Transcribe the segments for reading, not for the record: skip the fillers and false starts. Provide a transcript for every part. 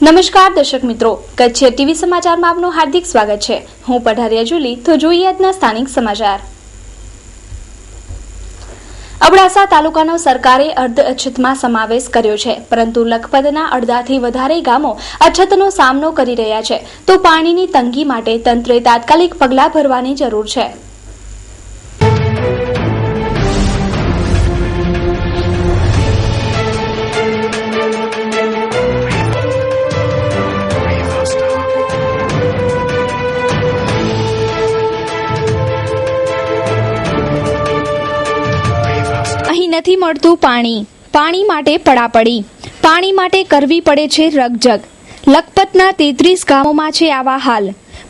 નમસ્કાર દર્શક મિત્રો, કચ્છ ટીવી સમાચારમાં આપનું હાર્દિક સ્વાગત છે। હું પઢારિયા જુલી। તો જોઈએ આજના સ્થાનિક સમાચાર। અબડાસા તાલુકાનો સરકારે અર્ધ અછતમાં સમાવેશ કર્યો છે, પરંતુ લખપતના અડધાથી વધારે ગામો અછતનો સામનો કરી રહ્યા છે, તો પાણીની તંગી માટે તંત્રે તાત્કાલિક પગલાં ભરવાની જરૂર છે। અહીં નથી મળતું પાણી માટે પડાપડી, પાણી માટે કરવી પડે છે રકઝક। લખપતના 33 ગામોમાં છે આવા હાલ।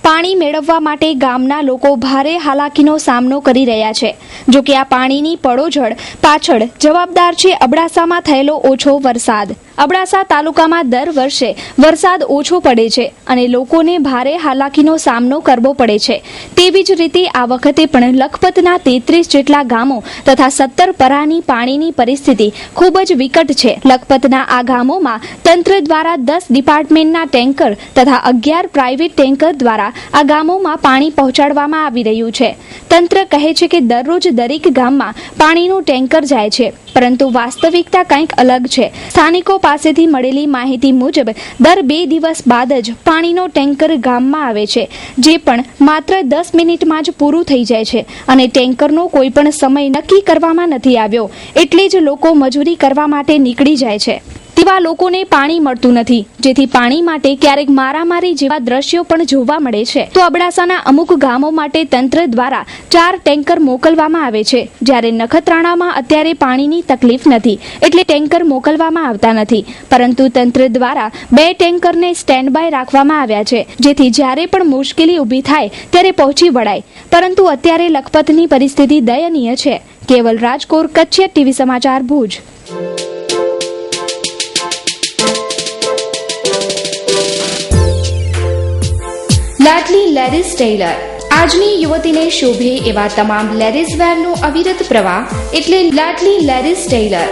પાણી મેળવવા માટે ગામના લોકો ભારે હાલાકીનો સામનો કરી રહ્યા છે। જો કે આ પાણીની પડોજળ પાછળ જવાબદાર છે અબડાસામાં થયેલો ઓછો વરસાદ। અબડાસા તાલુકામાં દર વર્ષે વરસાદ ઓછો પડે છે અને લોકોને ભારે હાલાકીનો સામનો કરવો પડે છે। તેવી જ રીતે આ વખતે પણ લખપતના 33 જેટલા ગામો તથા 17 પરાની પાણીની પરિસ્થિતિ ખૂબ જ વિકટ છે। લખપતના આ ગામોમાં તંત્ર દ્વારા 10 ડિપાર્ટમેન્ટના ટેન્કર તથા 11 પ્રાઇવેટ ટેન્કર દ્વારા આ ગામોમાં પાણી પહોંચાડવામાં આવી રહ્યું છે। તંત્ર કહે છે કે દરરોજ દરેક ગામમાં પાણીનું ટેન્કર જાય છે, પરંતુ વાસ્તવિકતા કંઈક અલગ છે। સ્થાનિકો પાસેથી મળેલી માહિતી મુજબ દર 2 દિવસ બાદ જ પાણીનો ટેન્કર ગામમાં આવે છે, જે પણ માત્ર 10 મિનિટમાં જ પૂરું થઈ જાય છે અને ટેન્કરનો કોઈ પણ સમય નક્કી કરવામાં નથી આવ્યો, એટલે જ લોકો મજૂરી કરવા માટે નીકળી જાય છે। તેવા લોકોને પાણી મળતું નથી, જેથી પાણી માટે ક્યારેક મારામારી જેવા દ્રશ્યો પણ જોવા મળે છે। તો અબડાસાના અમુક ગામો માટે તંત્ર દ્વારા 4 ટેન્કર મોકલવામાં આવે છે, જ્યારે નખત્રાણામાં અત્યારે પાણીની તકલીફ નથી, એટલે ટેન્કર મોકલવામાં આવતા નથી, પરંતુ તંત્ર દ્વારા 2 ટેન્કરને સ્ટેન્ડ બાય રાખવામાં આવ્યા છે, જેથી જ્યારે પણ મુશ્કેલી ઊભી થાય ત્યારે પહોંચી વળાય। પરંતુ અત્યારે લખપતની પરિસ્થિતિ દયનીય છે। કેવલ રાજકોર, કચ્છ ટીવી સમાચાર, ભુજ। લાડલી લેડીઝ ટેલર, આજની યુવતીને શોભે એવા તમામ લેડીઝ વેરનો અવિરત પ્રવાહ એટલે લાડલી લેડીઝ ટેલર।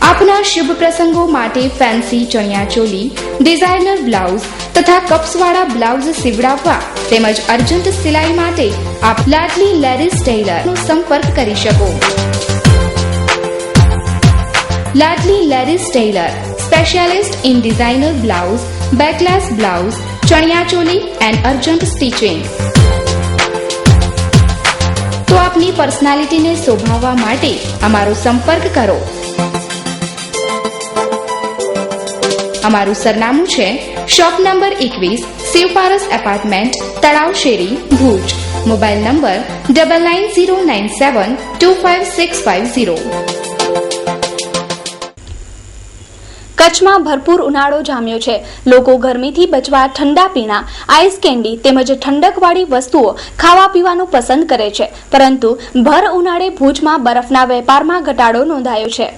આપના શુભ પ્રસંગો માટે ફેન્સી ચણિયા ચોલી, ડિઝાઇનર બ્લાઉઝ તથા કપ્સવાળા બ્લાઉઝ સીવડાવવા તેમજ અર્જન્ટ સિલાઈ માટે આપ લાડલી લેડીઝ ટેલરનો સંપર્ક કરી શકો। Ladli ladies tailor, specialist in designer blouse, backless blouse, chaniya choli and urgent stitching। તો આપની પર્સનાલિટીને શોભાવવા માટે અમારો સંપર્ક કરો। અમારું સરનામું છે શોપ નંબર 21, શિવપારસ એપાર્ટમેન્ટ, તળાવ શેરી, ભુજ। Mobile number 9909725650। કચ્છમાં ભરપૂર ઉનાળો જામ્યો છે। લોકો ગરમીથી બચવા ઠંડા પીણા, આઈસ કેન્ડી તેમજ ઠંડકવાળી વસ્તુઓ ખાવા પીવાનું પસંદ કરે છે, પરંતુ ભર ઉનાળે ભુજમાં બરફના વેપારમાં ઘટાડો નોંધાયો છે।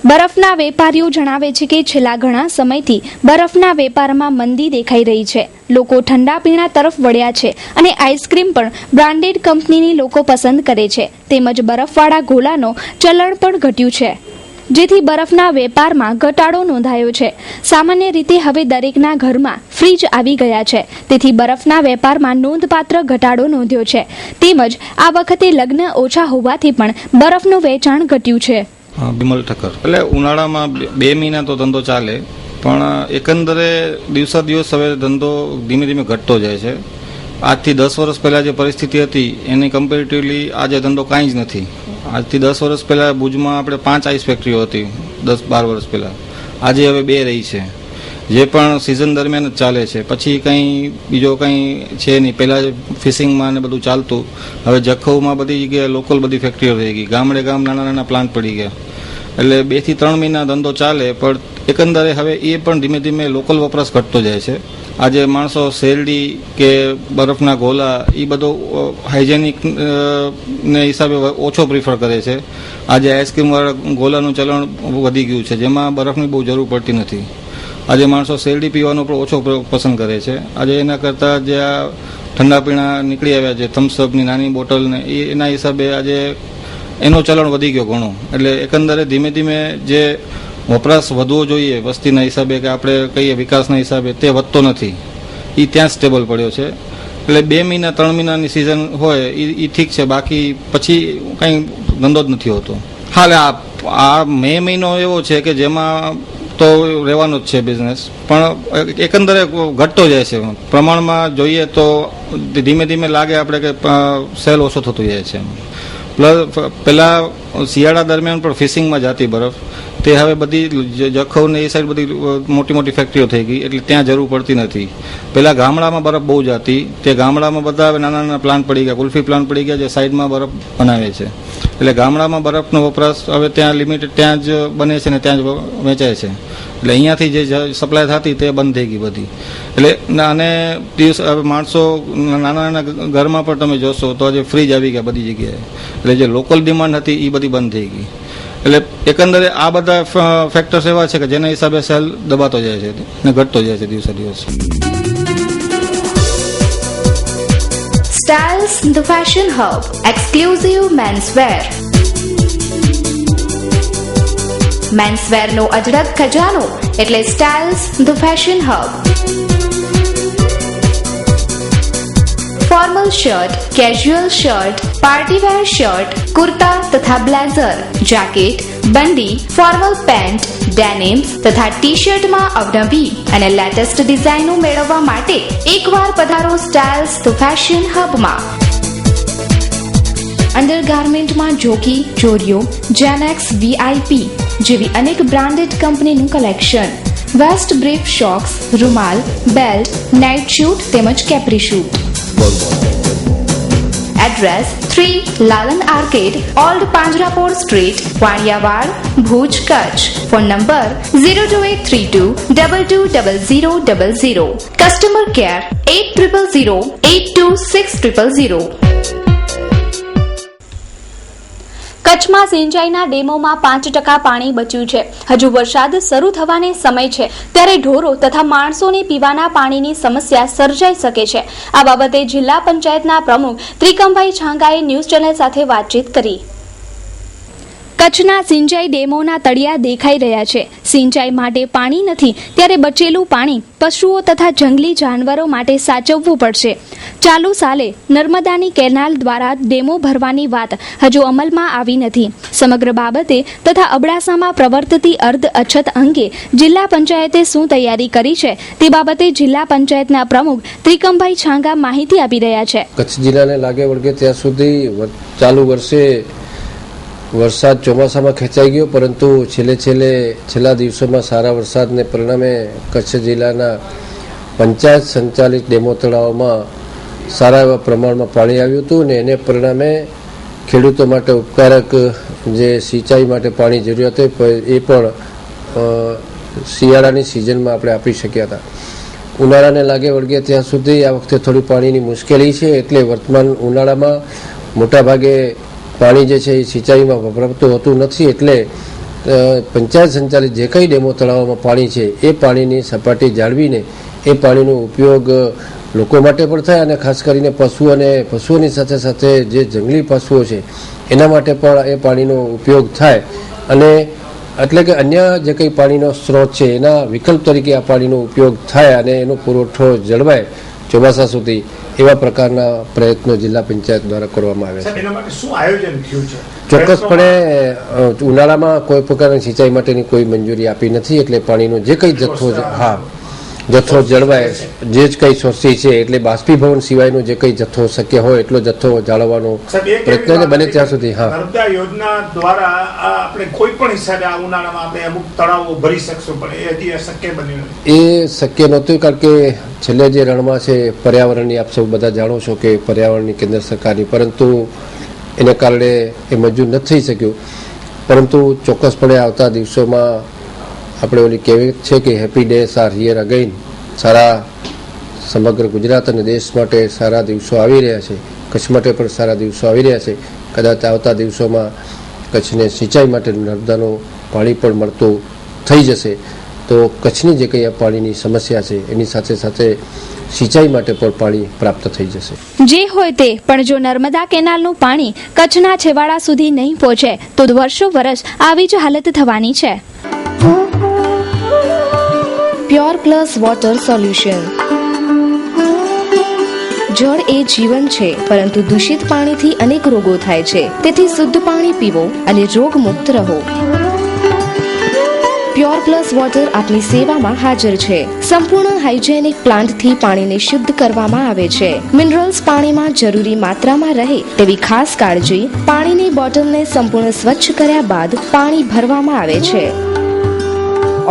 બરફના વેપારીઓ જણાવે છે કે છેલ્લા ઘણા સમયથી બરફના વેપારમાં મંદી દેખાઈ રહી છે। લોકો ઠંડા પીણા તરફ વળ્યા છે અને આઈસ્ક્રીમ પણ બ્રાન્ડેડ કંપનીની લોકો પસંદ કરે છે, તેમજ બરફવાળા ગોલાનો ચલણ પણ ઘટ્યું છે, જેથી બરફના વેપારમાં ઘટાડો નોંધાયો છે। સામાન્ય રીતે હવે દરેકના ઘરમાં ફ્રીજ આવી ગયા છે, તેથી બરફના વેપારમાં નોંધપાત્ર ઘટાડો નોંધ્યો છે। તેમજ આ વખતે લગ્ન ઓછા હોવાથી પણ બરફનું વેચાણ ઘટ્યું છે। બિમલ ઠક્કર, એટલે ઉનાળામાં 2 મહિના તો ધંધો ચાલે, પણ એકંદરે દિવસે દિવસ હવે ધંધો ધીમે ધીમે ઘટતો જાય છે। આજથી 10 વર્ષ પહેલા જે પરિસ્થિતિ હતી એની કમ્પેરેટિવલી આજે ધંધો કાંઈ જ નથી। આજથી 10 વર્ષ પહેલા ભુજમાં આપણે 5 આઈસ ફેક્ટરીઓ હતી, 10-12 વર્ષ પહેલા, આજે હવે 2 રહી છે, જે પણ સિઝન દરમિયાન જ ચાલે છે। પછી કંઈ બીજો કંઈ છે નહીં। પહેલાં ફિશિંગમાં ને બધું ચાલતું, હવે જખૌમાં બધી જગ્યાએ લોકલ બધી ફેક્ટરીઓ રહી ગઈ, ગામડે ગામ નાના નાના પ્લાન્ટ પડી ગયા, એટલે 2 થી 3 મહિના ધંધો ચાલે, પણ એકંદરે હવે એ પણ ધીમે ધીમે લોકલ વપરાશ ઘટતો જાય છે। આજે માણસો શેરડી કે બરફના ગોલા એ બધો હાઇજેનિક ને હિસાબે ઓછો પ્રિફર કરે છે। આજે આઈસ્ક્રીમવાળા ગોલાનું ચલણ વધી ગયું છે, જેમાં બરફની બહુ જરૂર પડતી નથી। આજે માણસો શેરડી પીવાનો પણ ઓછો પસંદ કરે છે। આજે એના કરતાં જે આ ઠંડા પીણા નીકળી આવ્યા છે, થમ્સઅપની નાની બોટલ ને એના હિસાબે આજે એનું ચલણ વધી ગયો ઘણું. એટલે એકંદરે ધીમે ધીમે જે વપરાશ વધવો જોઈએ વસ્તીના હિસાબે કે આપણે કહીએ વિકાસના હિસાબે, તે વધતો નથી. એ ત્યાં સ્ટેબલ પડ્યો છે. એટલે 2 મહિના 3 મહિનાની સિઝન હોય એ ઠીક છે, બાકી પછી કંઈ ધંધો જ નથી હોતો. હાલ આ મે મહિનો એવો છે કે જેમાં તો રહેવાનો જ છે બિઝનેસ, પણ એકંદરે ઘટતો જાય છે. પ્રમાણમાં જોઈએ તો ધીમે ધીમે લાગે આપણે કે સેલ ઓછો થતો જાય છે. પ્લસ પહેલા શિયાળા દરમિયાન પણ ફિશિંગમાં જતી બરફ, તે હવે બધી જખૌ ને એ સાઈડ બધી મોટી મોટી ફેક્ટરીઓ થઈ ગઈ, એટલે ત્યાં જરૂર પડતી નથી. પહેલા ગામડામાં બરફ બહુ જતી, તે ગામડામાં બધા હવે નાના નાના પ્લાન્ટ પડી ગયા, કુલ્ફી પ્લાન્ટ પડી ગયા, જે સાઈડમાં બરફ બનાવે છે. એટલે ગામડામાં બરફનો વપરાશ હવે ત્યાં લિમિટેડ ત્યાં જ બને છે ને ત્યાં જ વેચાય છે. એટલે અહીંયાથી જે સપ્લાય થતી તે બંધ થઈ ગઈ બધી. એટલે અને દિવસ હવે માણસો નાના નાના ઘરમાં પણ તમે જોશો તો આજે ફ્રીજ આવી ગયા બધી જગ્યાએ. એટલે જે લોકલ ડિમાન્ડ હતી એ બધી બંધ થઈ ગઈ. એટલે એકંદરે આ બધા ફેક્ટર્સ એવા છે કે જેના હિસાબે સેલ દબાતો જાય છે ને ઘટતો જાય છે દિવસે દિવસ. Styles the Fashion Hub, exclusive menswear. Menswear નો અજરક ખજાનો એટલે Styles the Fashion Hub. Formal shirt, casual shirt, partywear shirt, kurta તથા બ્લેઝર, જેકેટ, બંડી, ફોર્મલ પેન્ટ, ડેનિમ્સ તથા ટી શર્ટમાં અવનવી અને લેટેસ્ટ ડિઝાઇનો મેળવવા માટે એકવાર પધારો સ્ટાઇલ્સ ધ ફેશન હબમાં. અંડરગાર્મેન્ટમાં જોકી, જોરિયો, જેનેક્સ, વીઆઈપી જેવી અનેક બ્રાન્ડેડ કંપનીનું કલેક્શન, વેસ્ટ બ્રીફ, શોક્સ, રૂમાલ, બેલ્ટ, નાઇટ શૂટ તેમજ capri suit. Address 3 Lalan arcade, old Panjrapol street, Vaniyavad, Bhuj, Kutch. Phone number 02832220000. Customer care 8008260000. કચ્છમાં સિંચાઈના ડેમોમાં 5% પાણી બચ્યું છે. હજુ વરસાદ શરૂ થવાને સમય છે, ત્યારે ઢોરો તથા માણસોને પીવાના પાણીની સમસ્યા સર્જાઈ શકે છે. આ બાબતે જિલ્લા પંચાયતના પ્રમુખ ત્રિકમભાઈ છાંગાએ ન્યૂઝ ચેનલ સાથે વાતચીત કરી. કચ્છના સિંચાઈ ડેમોના તળિયા દેખાઈ રહ્યા છે. સિંચાઈ માટે પાણી નથી, ત્યારે બચેલું પાણી પશુઓ તથા જંગલી જાનવરો માટે સાચવવું પડશે. ચાલુ સાલે નર્મદાની કેનાલ દ્વારા ડેમો ભરવાની વાત હજુ અમલમાં આવી નથી. સમગ્ર બાબતે તથા અબડાસામાં પ્રવર્તતી અર્ધ અછત અંગે જિલ્લા પંચાયતે શું તૈયારી કરી છે તે બાબતે જિલ્લા પંચાયતના પ્રમુખ ત્રિકમભાઈ છાંગા માહિતી આપી રહ્યા છે. કચ્છ જિલ્લાને લાગે વળગે ત્યાં સુધી ચાલુ વર્ષે વરસાદ ચોમાસામાં ખેંચાઈ ગયો, પરંતુ છેલ્લા દિવસોમાં સારા વરસાદને પરિણામે કચ્છ જિલ્લાના પંચાયત સંચાલિત ડેમો તળાવોમાં સારા એવા પ્રમાણમાં પાણી આવ્યું હતું અને એને પરિણામે ખેડૂતો માટે ઉપકારક જે સિંચાઈ માટે પાણી જરૂરિયાત હોય એ પણ શિયાળાની સિઝનમાં આપણે આપી શક્યા હતા. ઉનાળાને લાગે વળગે ત્યાં સુધી આ વખતે થોડી પાણીની મુશ્કેલી છે, એટલે વર્તમાન ઉનાળામાં મોટાભાગે પાણી જે છે એ સિંચાઈમાં વપરાતું હોતું નથી. એટલે પંચાયત સંચાલિત જે કંઈ ડેમો તળાવોમાં પાણી છે એ પાણીની સપાટી જાળવીને એ પાણીનો ઉપયોગ લોકો માટે પણ થાય અને ખાસ કરીને પશુઓની સાથે સાથે જે જંગલી પશુઓ છે એના માટે પણ એ પાણીનો ઉપયોગ થાય અને એટલે કે અન્ય જે કંઈ પાણીનો સ્ત્રોત છે એના વિકલ્પ તરીકે આ પાણીનો ઉપયોગ થાય અને એનો પુરવઠો જળવાય ચોમાસા સુધી, એવા પ્રકારના પ્રયત્નો જિલ્લા પંચાયત દ્વારા કરવામાં આવ્યા છે. ચોક્કસપણે ઉનાળામાં કોઈ પ્રકારની સિંચાઈ માટેની કોઈ મંજૂરી આપી નથી, એટલે પાણીનો જે કંઈ જથ્થો જળવાય, જે જ કંઈ સોર્સી છે એટલે બાષ્પીભવન સિવાયનો જે કંઈ જથ્થો શક્ય હોય એટલો જથ્થો જાળવવાનો પ્રયત્ન બને ત્યાં સુધી. નર્મદા યોજના દ્વારા આપણે કોઈ પણ હિસાબે આ ઉનાળામાં આપણે અમુક તળાવો ભરી શકશું, પણ એ હજી શક્ય બન્યું નથી. એ શક્ય નહોતું, કારણ કે છેલ્લે જે રણમાં છે પર્યાવરણની, આપ સૌ બધા જાણો છો કે પર્યાવરણની કેન્દ્ર સરકારની, પરંતુ એને કારણે એ મંજૂર નથી થઈ શક્યું. પરંતુ ચોક્કસપણે આવતા દિવસોમાં આપણે ઓલી કહેવત છે કે happy days are here again, સારા સમગ્ર ગુજરાત અને દેશ માટે સારા દિવસો આવી રહ્યા છે, કચ્છ માટે પણ સારા દિવસો આવી રહ્યા છે. કદાચ આવતા દિવસોમાં કચ્છને સિંચાઈ માટે નર્મદાનું પાણી પણ મળતું થઈ જશે, તો તો કચ્છની જે કંઈ આ પાણીની સમસ્યા છે એની સાથે સાથે સિંચાઈ માટે પણ પાણી પ્રાપ્ત થઈ જશે. જે હોય તે, પણ જો નર્મદા કેનાલનું પાણી કચ્છના છેવાડા સુધી નહીં પહોંચે તો વર્ષો વર્ષ આવી જ હાલત થવાની છે. Pure plus water solution. જળ એ જીવન છે, પરંતુ દૂષિત પાણીથી અનેક રોગો થાય છે. તેથી શુદ્ધ પાણી પીવો અને રોગમુક્ત રહો. પ્યોર પ્લસ વોટર આપની સેવામાં હાજર છે. સંપૂર્ણ હાઇજેનિક પ્લાન્ટથી પાણીને શુદ્ધ કરવામાં આવે છે. મિનરલ્સ પાણીમાં જરૂરી માત્રામાં રહે તેવી ખાસ કાળજી. પાણીની બોટલને સંપૂર્ણ સ્વચ્છ કર્યા બાદ પાણી ભરવામાં આવે છે.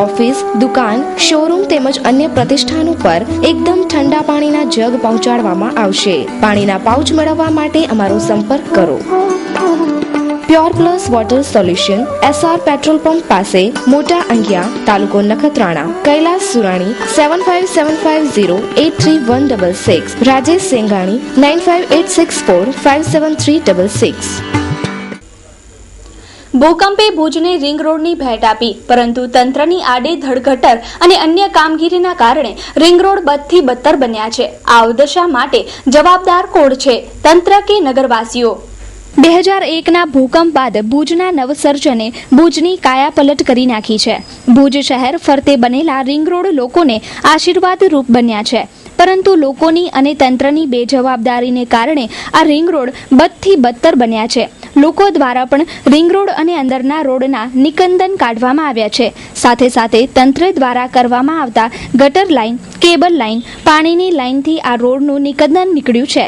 ઓફિસ, દુકાન, શોરૂમ તેમજ અન્ય પ્રતિષ્ઠાનો પર એકદમ ઠંડા પાણીના જગ પહોંચાડવામાં આવશે. પાણીના પાઉચ મેળવવા માટે અમારો સંપર્ક કરો. Pure plus water solution, SR petrol pump પાસે, મોટા અંગિયા, તાલુકો નખત્રાણા. કૈલાસ સુરાણી 7575083166. રાજેશ સેંગાણી 9586457366. ભૂકંપે ભુજને રિંગ રોડની ભેટ આપી, પરંતુ તંત્રની આડેધડ ગટર અને અન્ય કામગીરીના કારણે રિંગ રોડ બદથી બદતર બન્યા છે. આ અવદશા માટે જવાબદાર કોણ છે, તંત્ર કે નગરવાસીઓ? 2001ના ભૂકંપ બાદ ભુજના નવસર્જને ભુજની કાયાપલટ કરી નાખી છે. ભુજ શહેર ફરતે બનેલા રિંગ રોડ લોકોને આશીર્વાદ રૂપ બન્યા છે, પરંતુ લોકોની અને તંત્રની બેજવાબદારીને કારણે આ રિંગ રોડ બદથી બદતર બન્યા છે. લોકો દ્વારા પણ રિંગ રોડ અને અંદરના રોડના નિકંદન કાઢવામાં આવ્યા છે. સાથે સાથે તંત્ર દ્વારા કરવામાં આવતા ગટર લાઇન, કેબલ લાઇન, પાણીની લાઇનથી આ રોડનું નિકંદન નીકળ્યું છે.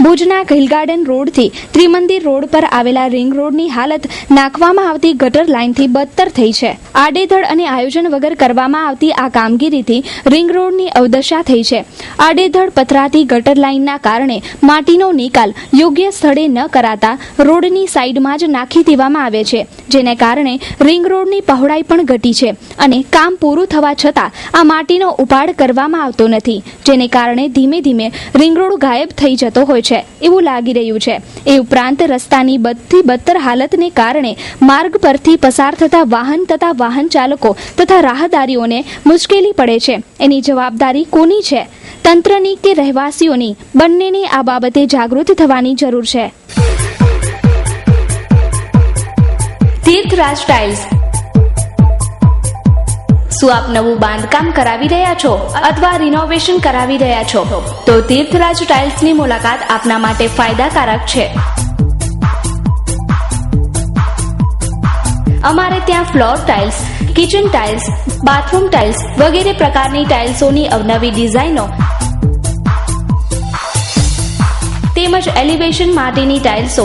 ભુજના હિલ ગાર્ડન રોડથી ત્રિમંદિર રોડ પર આવેલા રિંગ રોડની હાલત નાખવામાં આવતી ગટર લાઇનથી બદતર થઈ છે. આડેધડ અને આયોજન વગર કરવામાં આવતી આ કામગીરીથી રિંગ રોડની અવદશા થઈ છે. આડેધડ પથરાતી ગટર લાઇનના કારણે માટીનો નિકાલ યોગ્ય સ્થળે ન કરાતા રોડની સાઈડમાં જ નાખી દેવામાં આવે છે, જેને કારણે રિંગ રોડની પહોળાઈ પણ ઘટી છે અને કામ પૂરું થવા છતાં આ માટીનો ઉપાડ કરવામાં આવતો નથી, જેને કારણે ધીમે ધીમે રિંગ રોડ ગાયબ થઈ જતો હોય છે એવું લાગી રહ્યું છે. એ ઉપરાંત રસ્તાની બદથી બદતર હાલતને કારણે માર્ગ પરથી પસાર થતા વાહન તથા વાહન ચાલકો તથા રાહદારીઓને મુશ્કેલી પડે છે. એની જવાબદારી કોની છે? તંત્રની કે રહેવાસીઓની? બંનેની આ બાબતે જાગૃત થવાની જરૂર છે. તીર્થરાજ ટાઇલ્સ. શું આપ નવું બાંધકામ કરાવી રહ્યા છો અથવા રિનોવેશન કરાવી રહ્યા છો? તો તીર્થરાજ ટાઇલ્સની મુલાકાત આપના માટે ફાયદાકારક છે. અમારે ત્યાં floor tiles, kitchen tiles, bathroom tiles વગેરે પ્રકારની ટાઇલ્સોની અવનવી ડિઝાઇનો તેમજ એલિવેશન માટેની ટાઇલ્સો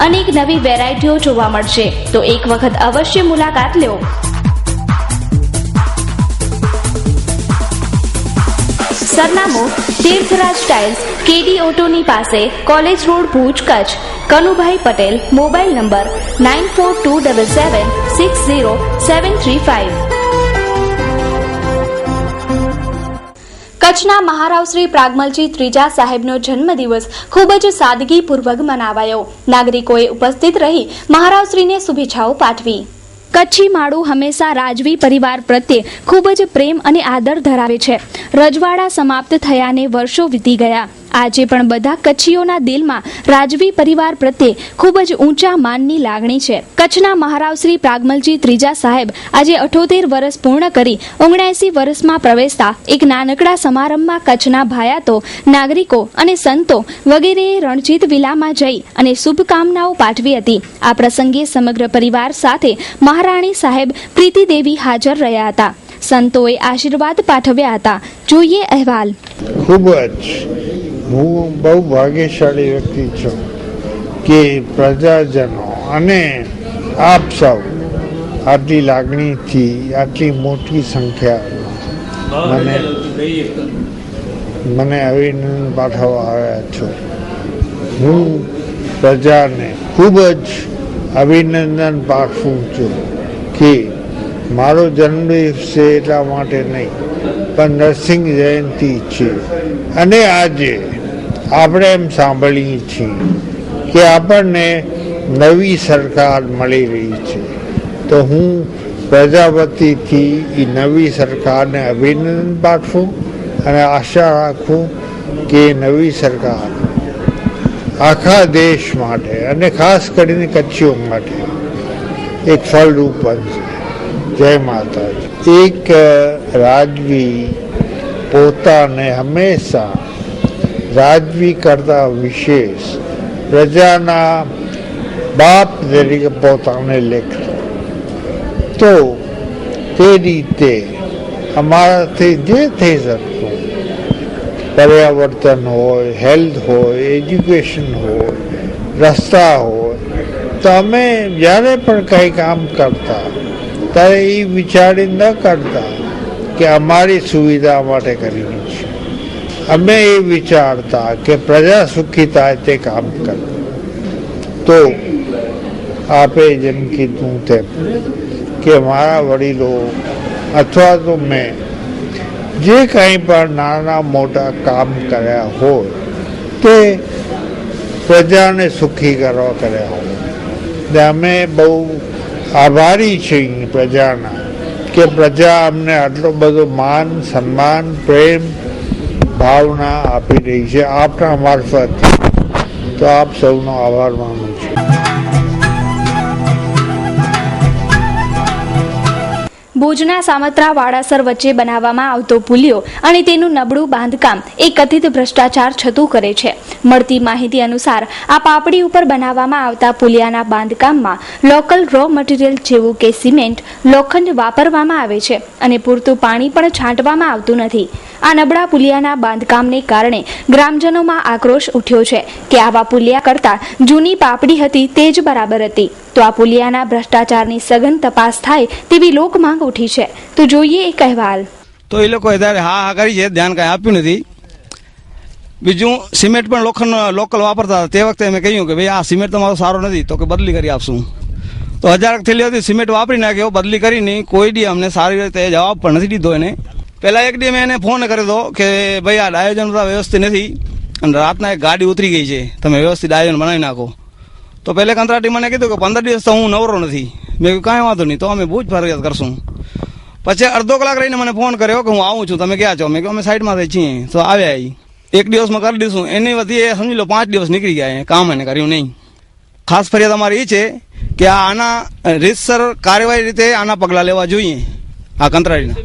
અનેક નવી વેરાયટીઓ જોવા મળશે. તો એક વખત અવશ્ય મુલાકાત લો. સરનામું: તીર્થરાજ ટાઇલ્સ, કેડી ઓટોની પાસે, college road, Bhuj, Kutch. Kanubhai Patel. Mobile number 9427760735. કચ્છના મહારાવ શ્રી પ્રાગમલજી ત્રીજા સાહેબનો જન્મદિવસ ખૂબ જ સાદગીપૂર્વક મનાવાયો. નાગરિકોએ ઉપસ્થિત રહી મહારાવશ્રીને શુભેચ્છાઓ પાઠવી. કચ્છી માળું હંમેશા રાજવી પરિવાર પ્રત્યે ખૂબ જ પ્રેમ અને આદર ધરાવે છે. રજવાડા સમાપ્ત થયાને વર્ષો વીતી ગયા. આજે પણ બધા કચ્છીઓના દિલમાં રાજવી પરિવાર પ્રત્યે ખૂબ જ ઊંચા માનની લાગણી છે. કચ્છના મહારાવ શ્રી પ્રાગમલજી ત્રીજા સાહેબ આજે 78 વર્ષ પૂર્ણ કરી 79 વર્ષમાં પ્રવેશતા એક નાનકડા સમારંભમાં કચ્છના ભાયાતો, નાગરિકો અને સંતો વગેરેએ રણજીત વિલામાં જઈ અને શુભકામનાઓ પાઠવી હતી. આ પ્રસંગે સમગ્ર પરિવાર સાથે મહારાણી સાહેબ પ્રીતિદેવી હાજર રહ્યા હતા. સંતોએ આશીર્વાદ પાઠવ્યા હતા. જોઈએ અહેવાલ. ખૂબ જ હું બહુ ભાગ્યશાળી વ્યક્તિ છું કે પ્રજાજનો અને આપ સૌ આટલી લાગણીથી આટલી મોટી સંખ્યા મને અભિનંદન પાઠવવા આવ્યા છો. હું પ્રજાને ખૂબ જ અભિનંદન પાઠવું છું કે મારો જન્મદિવસ છે એટલા માટે નહીં, પણ નરસિંહ જયંતિ છે. અને આજે આપણે એમ સાંભળીએ છીએ કે આપણને નવી સરકાર મળી રહી છે. તો હું પ્રજાપતિથી એ નવી સરકારને અભિનંદન પાઠવું અને આશા રાખું કે નવી સરકાર આખા દેશ માટે અને ખાસ કરીને કચ્છીઓ માટે એક ફળરૂપ બનશે. જય માતાજી. એક રાજવી પોતાને હંમેશા રાજવી કરતા વિશેષ પ્રજાના બાપ તરીકે પોતાને લેખતો. તો તે રીતે અમારાથી જે થઈ શકતું, પર્યાવર્તન હોય, હેલ્થ હોય, એજ્યુકેશન હોય, રસ્તા હોય, તો અમે જ્યારે પણ કંઈ કામ કરતા ત્યારે એ વિચારી ન કરતા કે અમારી સુવિધા માટે કર્યું છે. અમે એ વિચારતા કે પ્રજા સુખી થાય તે કામ કરતા. તો આપે જેમ કીધું તેમ કે મારા વડીલો અથવા તો મેં જે કંઈ પણ નાના મોટા કામ કર્યા હોય તે પ્રજાને સુખી કરવા કર્યા હોય. અમે બહુ આભારી છીએ પ્રજાના કે પ્રજા અમને આટલો બધો માન, સન્માન, પ્રેમ, ભાવના આપી રહી છે આપના મારફત. તો આપ સૌનો આભાર માનું છું. ભુજના સામત્રા વાડાસર વચ્ચે બનાવવામાં આવતો પુલિયો અને તેનું નબળું બાંધકામ એ કથિત ભ્રષ્ટાચાર છતું કરે છે. મળતી માહિતી અનુસાર આ પાપડી ઉપર બનાવવામાં આવતા પુલિયાના બાંધકામમાં લોકલ રો મટીરીયલ જેવું કે સિમેન્ટ, લોખંડ વાપરવામાં આવે છે અને પૂરતું પાણી પણ છાંટવામાં આવતું નથી. આ નબળા પુલિયાના બાંધકામને કારણે ગ્રામજનોમાં આક્રોશ ઉઠ્યો છે કે આવા પુલિયા કરતા જૂની પાપડી હતી તે જ બરાબર હતી. તો આ પુલિયાના ભ્રષ્ટાચારની સઘન તપાસ થાય તેવી લોક માંગ ઉઠી છે. તો જોઈએ એક અહેવાલ. તો એ લોકો અત્યારે હા કરી છે, ધ્યાન કાંઈ આપ્યું નથી. બીજું સિમેન્ટ પણ લોકલ વાપરતા હતા. તે વખતે મેં કહ્યું કે ભાઈ આ સિમેન્ટ તમારો સારો નથી, તો કે બદલી કરી આપશું. તો 1000 થેલી હતી, સિમેન્ટ વાપરી નાખ્યો, બદલી કરીને કોઈ દી અમને સારી રીતે જવાબ પણ નથી દીધો એને. પહેલાં એક દી મેં એને ફોન કર્યો હતો કે ભાઈ આ ડાયોજન બધા વ્યવસ્થિત નથી અને રાતના એક ગાડી ઉતરી ગઈ છે, તમે વ્યવસ્થિત ડાયોજન બનાવી નાખો. તો પહેલે કંત્રાટી મને કીધું કે 15 દિવસ તો હું નવરો નથી. મેં કહ્યું કાંઈ વાંધો નહીં, તો અમે ભુજ ફરિયાદ કરશું. પછી અડધો કલાક રહીને મને ફોન કર્યો કે હું આવું છું, તમે ક્યાં છો? મેં કહ્યું અમે સાઈડમાં છીએ. તો આવ્યા, એક દિવસમાં કરી દઈશું. એની વધી એ સમજી લો 5 દિવસ નીકળી ગયા, કામ એને કર્યું નહીં. ખાસ ફરિયાદ અમારી એ છે કે આના રીતસર કાર્યવાહી રીતે આના પગલાં લેવા જોઈએ. આ કંત્રાટીના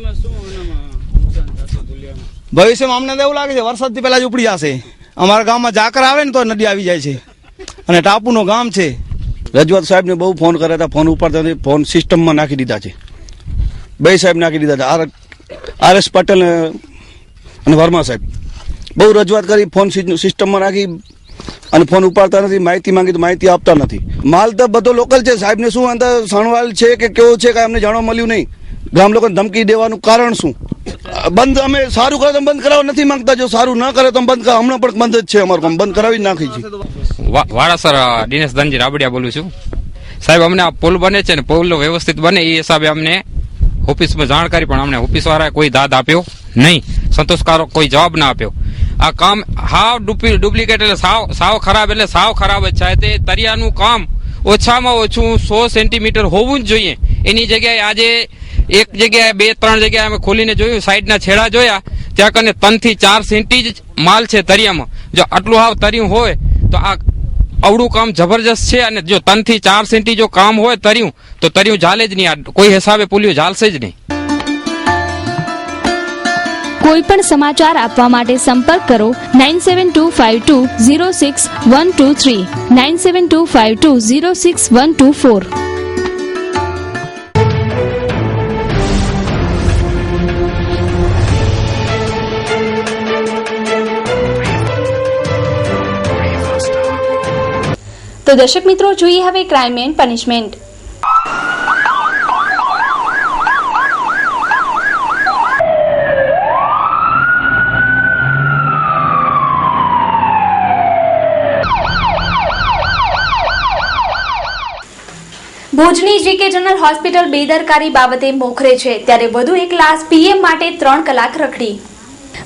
ભવિષ્યમાં અમને તો એવું લાગે છે વરસાદથી પહેલાં જ ઉપડી જશે. અમારા ગામમાં ઝાકર આવે ને તો નદી આવી જાય છે અને ટાપુનું ગામ છે. રજવાત સાહેબને બહુ ફોન કર્યા હતા, ફોન ઉપાડતા નથી. ફોન સિસ્ટમમાં નાખી દીધા છે, બે સાહેબ નાખી દીધા છે, RS પટેલ અને વર્મા સાહેબ. બહુ રજૂઆત કરી, ફોન સિસ્ટમમાં નાખી અને ફોન ઉપાડતા નથી. માહિતી માંગી તો માહિતી આપતા નથી. માલ તો બધો લોકલ છે. સાહેબને શું અંદર સણવાલ છે કે કેવું છે કાંઈ અમને જાણવા મળ્યું નહીં. ગામ લોકોને ધમકી દેવાનું કારણ શું? બંધ અમે સારું કરે તો બંધ કરાવવા નથી માંગતા. જો સારું ના કરે તો બંધ કરાવ. હમણાં પણ બંધ જ છે, અમારું કામ બંધ કરાવી નાખી છે. વાડાસર દિનેશ ધનજી રાબડિયા બોલું છું. સાહેબ અમને આ પુલ બને છે ને, પુલ વ્યવસ્થિત બને એ હિસાબે અમને ઓફિસમાં જાણ કરી, પણ અમને ઓફિસ વાળાએ કોઈ દાદ આપ્યો નહીં, સંતોષકારક કોઈ જવાબ ના આપ્યો. આ કામ હાવ ડુપ્લિકેટ એટલે સાવ ખરાબ, એટલે સાવ ખરાબ જ છે. તે તરિયાનું કામ ઓછામાં ઓછું 100 સેન્ટીમીટર હોવું જ જોઈએ. એની જગ્યાએ આજે એક જગ્યાએ 2-3 જગ્યાએ અમે ખોલીને જોયું, સાઈડના છેડા જોયા, ત્યાં કને 3 થી 4 સેન્ટી જ માલ છે તરિયામાં. જો આટલું હાવ તરિયું હોય તો આ અવળું કામ જબરજસ્ત છે. અને જો 3 થી 4 સેન્ટી જો કામ હોય તરિયું, તો તરિયું ઝાલે જ નહીં. આ કોઈ હિસાબે પુલિયો ઝાલશે જ નહીં. કોઈ પણ સમાચાર આપવા માટે સંપર્ક કરો 9725206123 9725206124. તો દર્શક મિત્રો, જોઈએ હવે ક્રાઇમ એન્ડ પનિશમેન્ટ. ભુજની જીકે જનરલ હોસ્પિટલ બેદરકારી બાબતે મોખરે છે, ત્યારે વધુ એક લાશ PM માટે 3 કલાક રખડી.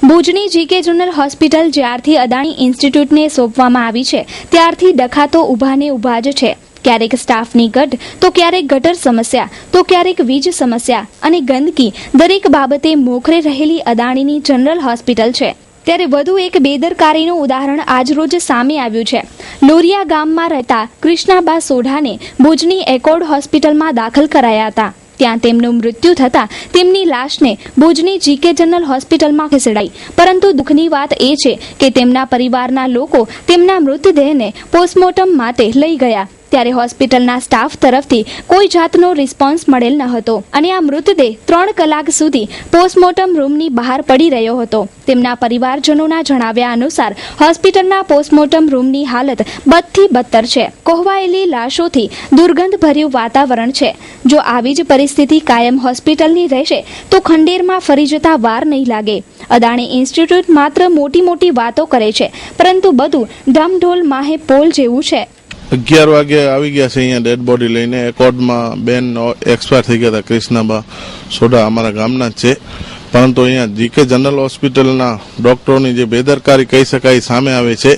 ભુજની જીકે જનરલ હોસ્પિટલ જ્યારથી અદાણી ઇન્સ્ટિટ્યૂટને સોંપવામાં આવી છે ત્યારથી ડખાતો ઊભાને ઊભા જ છે. ક્યારેક સ્ટાફની ઘટ તો ક્યારેક ગટર સમસ્યા તો ક્યારેક વીજ સમસ્યા અને ગંદકી દરેક બાબતે મોખરે રહેલી અદાણીની જનરલ હોસ્પિટલ છે. ત્યારે વધુ એક બેદરકારીનું ઉદાહરણ આજરોજ સામે આવ્યું છે. લોરિયા ગામમાં રહેતા કૃષ્ણાબા સોઢાને ભુજની એકોર્ડ હોસ્પિટલમાં દાખલ કરાયા હતા. ત્યાં તેમનું મૃત્યુ થતાં તેમની લાશને ભુજની જીકે જનરલ હોસ્પિટલમાં ખસેડાઈ. પરંતુ દુઃખની વાત એ છે કે તેમના પરિવારના લોકો તેમના મૃતદેહને પોસ્ટમોર્ટમ માટે લઈ ગયા. ત્યારે હોસ્પિટલના સ્ટાફ તરફથી કોઈ જાતનો રિસ્પોન્સ મળેલ ન હતો અને આ મૃતદેહ 3 કલાક સુધી પોસ્ટમોર્ટમ રૂમની બહાર પડી રહ્યો હતો. તેમના પરિવારજનોના જણાવ્યા અનુસાર હોસ્પિટલના પોસ્ટમોર્ટમ રૂમની હાલત બદથી બદતર છે. કોહવાયેલી લાશોથી દુર્ગંધભર્યું વાતાવરણ છે. જો આવી જ પરિસ્થિતિ કાયમ હોસ્પિટલની રહેશે તો ખંડેરમાં ફરી જતા વાર નહીં લાગે. અદાણી ઇન્સ્ટિટ્યૂટ માત્ર મોટી વાતો કરે છે, પરંતુ બધું ઢમઢોલ માહે પોલ જેવું છે. 11 વાગે આવી ગયા છે અહીંયા ડેડ બોડી લઈને. એકોર્ડમાં બેન એક્સપાયર થઈ ગયા હતા, કૃષ્ણાબા સોઢા અમારા ગામના જ છે. પરંતુ અહીંયા જીકે જનરલ હોસ્પિટલના ડોક્ટરોની જે બેદરકારી કહી શકાય સામે આવે છે.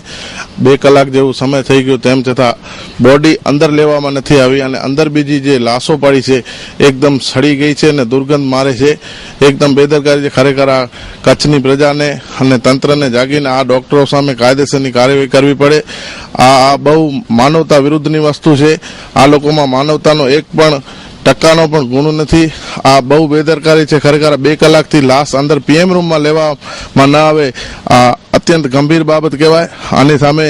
2 કલાક જેવું સમય થઈ ગયું તેમ છતાં બોડી અંદર લેવામાં નથી આવી અને અંદર બીજી જે લાશો પડી છે એકદમ સડી ગઈ છે અને દુર્ગંધ મારે છે. એકદમ બેદરકારી છે. ખરેખર આ કચ્છની પ્રજાને અને તંત્રને જાગીને આ ડોક્ટરો સામે કાયદેસરની કાર્યવાહી કરવી પડે. આ બહુ માનવતા વિરુદ્ધની વસ્તુ છે. આ લોકોમાં માનવતાનો એક પણ ટકાનો પણ ગુણ નથી. આ બહુ બેદરકારી છે. ખરેખર 2 કલાકથી લાશ અંદર પીએમ રૂમમાં લેવામાં ન આવે આ અત્યંત ગંભીર બાબત કહેવાય. આની સામે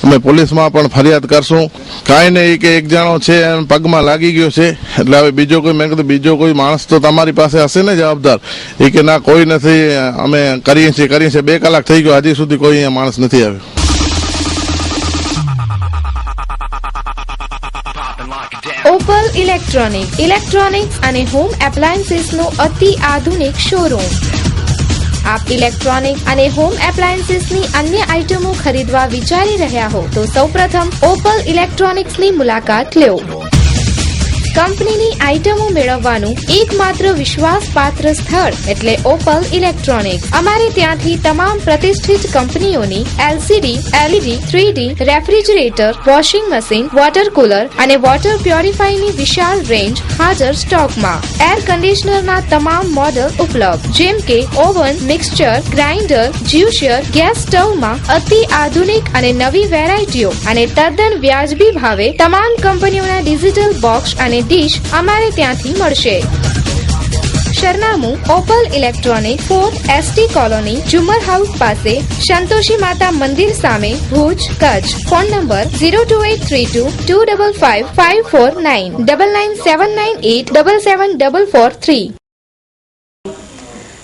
અમે પોલીસમાં પણ ફરિયાદ કરશું. કાંઈ નહીં કે એક જણો છે પગમાં લાગી ગયો છે એટલે હવે બીજો કોઈ, મેં કીધું બીજો કોઈ માણસ તો તમારી પાસે હશે ને જવાબદાર. એ કે ના કોઈ નથી, અમે કરીએ છીએ. 2 કલાક થઈ ગયો, હજી સુધી કોઈ અહીંયા માણસ નથી આવ્યો. ઓપલ ઇલેક્ટ્રોનિક્સ અને હોમ એપ્લાયન્સીસનો અતિ આધુનિક શોરૂમ. આપ ઇલેક્ટ્રોનિક અને હોમ એપ્લાયન્સીસની અન્ય આઇટમો ખરીદવા વિચારી રહ્યા હો તો સૌપ્રથમ ઓપલ ઇલેક્ટ્રોનિક્સની મુલાકાત લો. કંપનીની આઇટમો મેળવવાનું એકમાત્ર વિશ્વાસપાત્ર સ્થળ એટલે ઓપલ ઇલેક્ટ્રોનિક્સ. અમારે ત્યાંથી તમામ પ્રતિષ્ઠિત કંપનીઓની LCD, LED, 3D refrigerator, washing machine, water cooler અને વોટર પ્યોરિફાયરની વિશાળ રેન્જ હાજર સ્ટોકમાં. એર કન્ડિશનરના તમામ મોડલ ઉપલબ્ધ, જેમ કે oven, mixture, grinder, juicer, gas સ્ટવમાં અતિ આધુનિક અને નવી વેરાયટીઓ અને તદ્દન વ્યાજબી ભાવે તમામ કંપનીઓના ડિજિટલ બોક્સ અને ડીશ અમારે ત્યાંથી મળશે. સરનામું opal electronic, 4th ST colony, Jhumar house પાસે, સંતોષી માતા મંદિર સામે, ભુજ, કચ્છ. Phone number 02832255549 9979877443.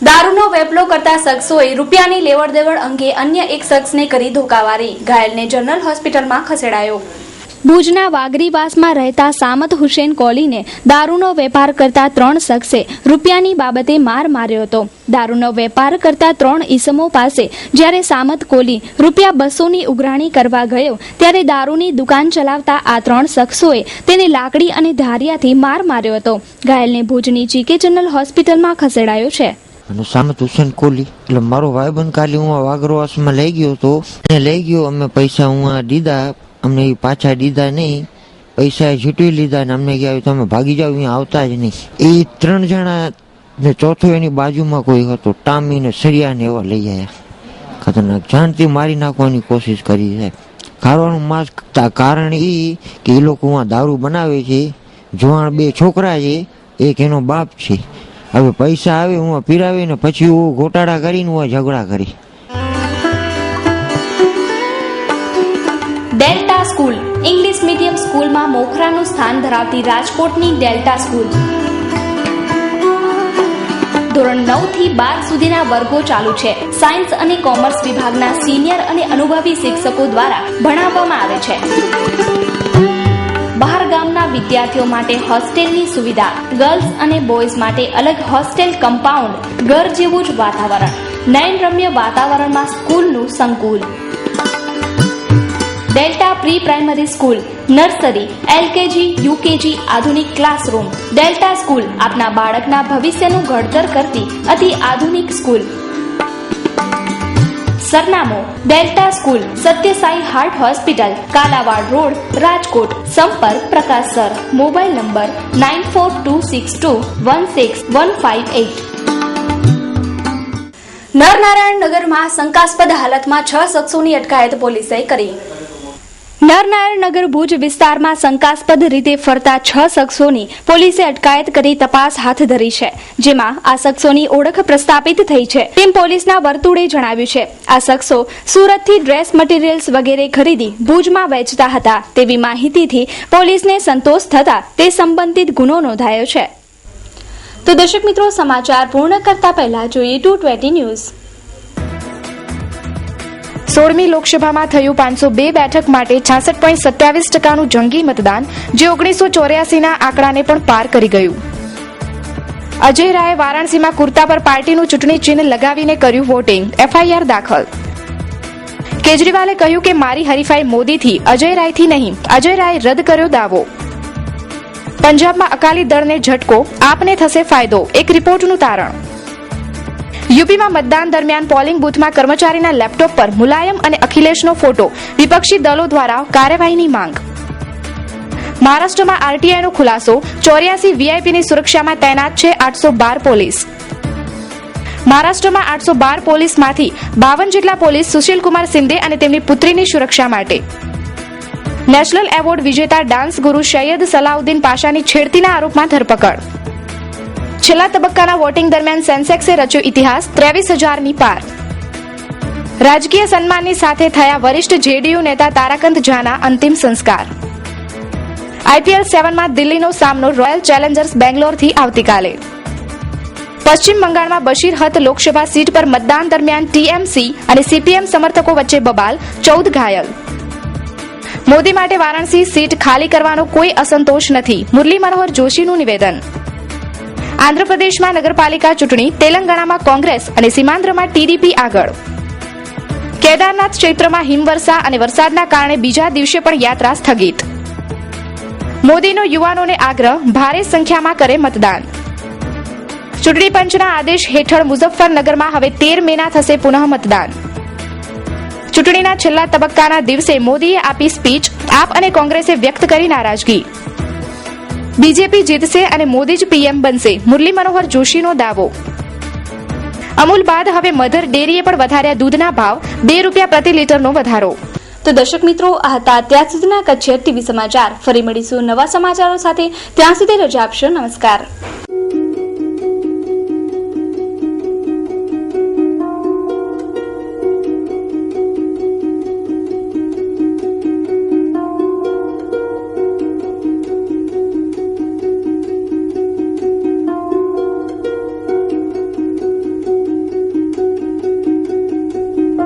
દારૂનો વેપલો કરતા શખ્સોએ રૂપિયાની લેવડ દેવડ અંગે અન્ય એક શખ્સને કરી ધોકાવારી. ઘાયલને જનરલ હોસ્પિટલમાં ખસેડાયો. ભુજના વાગરીવાસમાં રહેતા સામત હુસેન કોલીને દારૂનો વેપાર કરતા 3 શખ્સે રૂપિયાની બાબતે માર માર્યો હતો. દારૂનો વેપાર કરતા 3 ઈસમો પાસે જ્યારે સામત કોલી રૂપિયા 200ની ઉઘરાણી કરવા ગયો ત્યારે દારૂની દુકાન ચલાવતા આ 3 શખ્સોએ તેને લાકડી અને ધારિયાથી માર માર્યો હતો. ઘાયલને ભુજની જીકે જનરલ હોસ્પિટલમાં ખસેડાયો છે. સામત હુસેન કોલી એટલે મારો ભાઈબંધ કાલી હું વાગરવાસમાં લઈ ગયો હતો. લઈ ગયો, અમે પૈસા હું દીધા, અમને પાછા દીધા નહીં, પૈસા ઝૂંટવી લીધા ને અમને કહ્યું તમે ભાગી જાવ, અહીંયા આવતા જ નહીં. એ 3 જણા ને ચોથો એની બાજુમાં કોઈ હતો, ટામી ને સરિયા ને એવા લઈ આવ્યા. ખતરનાક જાણથી મારી નાખવાની કોશિશ કરી છે. ખાવાનું માસ કારણ એ કે એ લોકો દારૂ બનાવે છે. જુવાણ 2 છોકરા છે, એક એનો બાપ છે. હવે પૈસા આવે હું પીરાવે ને પછી હું ગોટાળા કરીને હું ઝઘડા કરી. ડેલ્ટા સ્કૂલ ઇંગ્લિશ મીડિયમ સ્કૂલમાં મોખરાનું સ્થાન ધરાવતી રાજકોટની ડેલ્ટા સ્કૂલ. ધોરણ 9 થી 12 સુધીના વર્ગો ચાલુ છે. સાયન્સ અને કોમર્સ વિભાગના સિનિયર અને અનુભવી શિક્ષકો દ્વારા ભણાવવામાં આવે છે. બહાર ગામના વિદ્યાર્થીઓ માટે હોસ્ટેલની સુવિધા. ગર્લ્સ અને બોયઝ માટે અલગ હોસ્ટેલ કમ્પાઉન્ડ. ઘર જેવું જ વાતાવરણ. નયનરમ્ય વાતાવરણમાં સ્કૂલનું સંકુલ. Delta pre primary school, nursery, LKG, UKG, આધુનિક ક્લાસરૂમ. ડેલ્ટા સ્કૂલ આપના બાળકના ભવિષ્યનું ઘડતર કરતી અતિ આધુનિક સ્કૂલ. સરનામું Delta school, Satyasai heart hospital, Kalawad road, Rajkot. સંપર્ક પ્રકાશ સર. Mobile number 9426216158. નરનારાયણ નગરમાં શંકાસ્પદ હાલતમાં 6 શખ્સોની અટકાયત પોલીસે કરી. નરનારાયણ નગર ભુજ વિસ્તારમાં શંકાસ્પદ રીતે ફરતા 6 શખ્સોની પોલીસે અટકાયત કરી તપાસ હાથ ધરી છે, જેમાં આ શખ્સોની ઓળખ પ્રસ્થાપિત થઈ છે તેમ પોલીસના વર્તુળે જણાવ્યું છે. આ શખ્સો સુરતથી ડ્રેસ મટીરીયલ્સ વગેરે ખરીદી ભુજમાં વેચતા હતા તેવી માહિતીથી પોલીસને સંતોષ થતા તે સંબંધિત ગુનો નોંધાયો છે. તો દર્શક મિત્રો, સમાચાર પૂર્ણ કરતા પહેલા જોઈએ 220 ન્યૂઝ. 16મી લોકસભામાં થયું 502 બેઠક માટે 66.27% જંગી મતદાન, જે 1984ના આંકડાને પણ પાર કરી ગયું. અજય રાયે વારાણસીમાં કુર્તા પર પાર્ટીનું ચૂંટણી ચિહ્ન લગાવીને કર્યું વોટિંગ, FIR દાખલ. કેજરીવાલે કહ્યું કે મારી હરીફાઈ મોદીથી, અજય રાયથી નહીં. અજય રાયે રદ કર્યો દાવો. પંજાબમાં અકાલી દળને ઝટકો, આપને થશે ફાયદો, એક રિપોર્ટનું તારણ. યુપીમાં મતદાન દરમિયાન પોલિંગ બૂથમાં કર્મચારીના લેપટોપ પર મુલાયમ અને અખિલેશનો ફોટો, વિપક્ષી દળો દ્વારા કાર્યવાહીની માંગ. મહારાષ્ટ્રમાં આરટીઆઈનો ખુલાસો, 84 વીઆઈપીની સુરક્ષામાં તૈનાત છે 812 પોલીસ. મહારાષ્ટ્રમાં 812 પોલીસમાંથી 52 જેટલા પોલીસ સુશીલકુમાર શિંદે અને તેમની પુત્રીની સુરક્ષા માટે. નેશનલ એવોર્ડ વિજેતા ડાન્સ ગુરુ સૈયદ સલાઉદ્દીન પાશાની છેડતીના આરોપમાં ધરપકડ. છેલ્લા તબક્કાના વોટિંગ દરમિયાન સેન્સેક્સે રચ્યો ઇતિહાસ, 23,000ની પાર. રાજકીય સન્માનની સાથે થયા વરિષ્ઠ જેડીયુ નેતા તારાકાંત ઝાના અંતિમ સંસ્કાર. IPL 7માં દિલ્હીનો સામનો રોયલ ચેલેન્જર્સ બેંગ્લોરથી આવતીકાલે. પશ્ચિમ બંગાળમાં બશીરહત લોકસભા સીટ પર મતદાન દરમિયાન TMC અને CPM સમર્થકો વચ્ચે બબાલ, 14 ઘાયલ. મોદી માટે વારાણસી સીટ ખાલી કરવાનો કોઈ અસંતોષ નથી, મુરલી મનોહર જોશીનું નિવેદન. આંધ્રપ્રદેશમાં નગરપાલિકા ચૂંટણી, તેલંગાણામાં કોંગ્રેસ અને સીમાંધ્રમાં TDP આગળ. કેદારનાથ ક્ષેત્રમાં હિમવર્ષા અને વરસાદના કારણે બીજા દિવસે પણ યાત્રા સ્થગિત. મોદીનો યુવાનોને આગ્રહ, ભારે સંખ્યામાં કરે મતદાન. ચૂંટણી પંચના આદેશ હેઠળ મુઝફ્ફરનગરમાં હવે 13 મેના થશે પુનઃ મતદાન. ચૂંટણીના છેલ્લા તબક્કાના દિવસે મોદીએ આપી સ્પીચ, આપ અને કોંગ્રેસે વ્યક્ત કરી નારાજગી. બીજેપી જીતશે અને મોદી જ PM બનશે, મુરલી મનોહર જોશીનો દાવો. અમૂલ બાદ હવે મધર ડેરીએ પણ વધાર્યા દૂધના ભાવ, ₹2 પ્રતિ લીટરનો વધારો. તો દર્શક મિત્રો, આ હતા અત્યાર સુધીના કચ્છ TV સમાચાર. ફરી મળીશું નવા સમાચારો સાથે. ત્યાં સુધી રજા આપશો. નમસ્કાર.